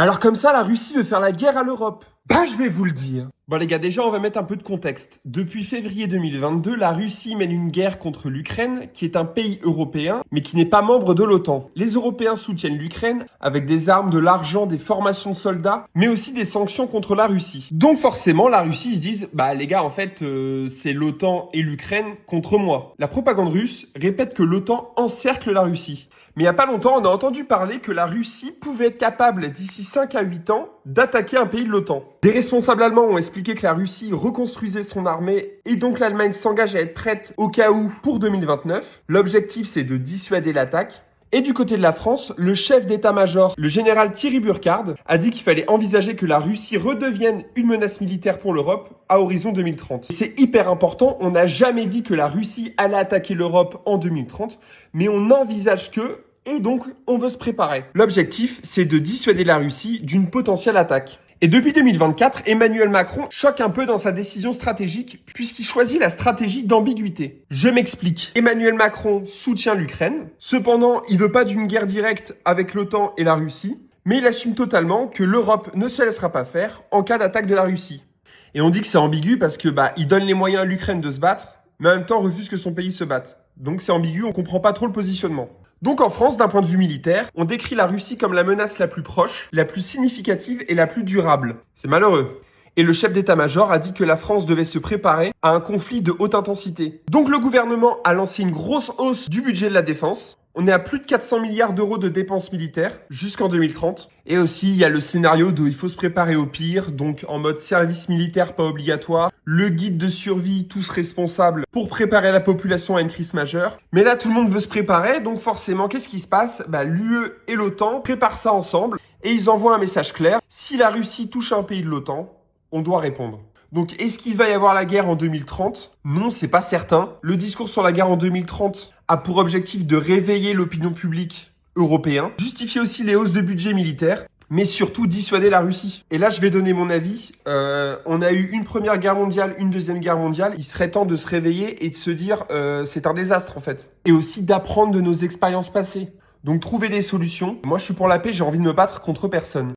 Alors comme ça, la Russie veut faire la guerre à l'Europe. Bah, je vais vous le dire. Bon les gars, déjà on va mettre un peu de contexte. Depuis février 2022, la Russie mène une guerre contre l'Ukraine, qui est un pays européen, mais qui n'est pas membre de l'OTAN. Les Européens soutiennent l'Ukraine avec des armes, de l'argent, des formations de soldats, mais aussi des sanctions contre la Russie. Donc forcément, la Russie se dit, bah les gars, en fait, c'est l'OTAN et l'Ukraine contre moi. La propagande russe répète que l'OTAN encercle la Russie. Mais il n'y a pas longtemps, on a entendu parler que la Russie pouvait être capable, d'ici 5 à 8 ans, d'attaquer un pays de l'OTAN. Des responsables allemands ont expliqué que la Russie reconstruisait son armée et donc l'Allemagne s'engage à être prête au cas où pour 2029. L'objectif, c'est de dissuader l'attaque. Et du côté de la France, le chef d'état-major, le général Thierry Burkhardt, a dit qu'il fallait envisager que la Russie redevienne une menace militaire pour l'Europe à horizon 2030. C'est hyper important, on n'a jamais dit que la Russie allait attaquer l'Europe en 2030, mais on envisage que, et donc on veut se préparer. L'objectif, c'est de dissuader la Russie d'une potentielle attaque. Et depuis 2024, Emmanuel Macron choque un peu dans sa décision stratégique puisqu'il choisit la stratégie d'ambiguïté. Je m'explique. Emmanuel Macron soutient l'Ukraine. Cependant, il veut pas d'une guerre directe avec l'OTAN et la Russie, mais il assume totalement que l'Europe ne se laissera pas faire en cas d'attaque de la Russie. Et on dit que c'est ambigu parce que il donne les moyens à l'Ukraine de se battre, mais en même temps refuse que son pays se batte. Donc c'est ambigu, on comprend pas trop le positionnement. Donc en France, d'un point de vue militaire, on décrit la Russie comme la menace la plus proche, la plus significative et la plus durable. C'est malheureux. Et le chef d'état-major a dit que la France devait se préparer à un conflit de haute intensité. Donc le gouvernement a lancé une grosse hausse du budget de la défense. On est à plus de 400 milliards d'euros de dépenses militaires jusqu'en 2030. Et aussi, il y a le scénario de il faut se préparer au pire, donc en mode service militaire pas obligatoire, le guide de survie tous responsables pour préparer la population à une crise majeure. Mais là, tout le monde veut se préparer, donc forcément, qu'est-ce qui se passe? L'UE et l'OTAN préparent ça ensemble et ils envoient un message clair. Si la Russie touche un pays de l'OTAN, on doit répondre. Donc, est-ce qu'il va y avoir la guerre en 2030? Non, c'est pas certain. Le discours sur la guerre en 2030 a pour objectif de réveiller l'opinion publique européenne, justifier aussi les hausses de budget militaire, mais surtout dissuader la Russie. Et là, je vais donner mon avis. On a eu une première guerre mondiale, une deuxième guerre mondiale. Il serait temps de se réveiller et de se dire c'est un désastre en fait. Et aussi d'apprendre de nos expériences passées. Donc, trouver des solutions. Moi, je suis pour la paix, j'ai envie de me battre contre personne.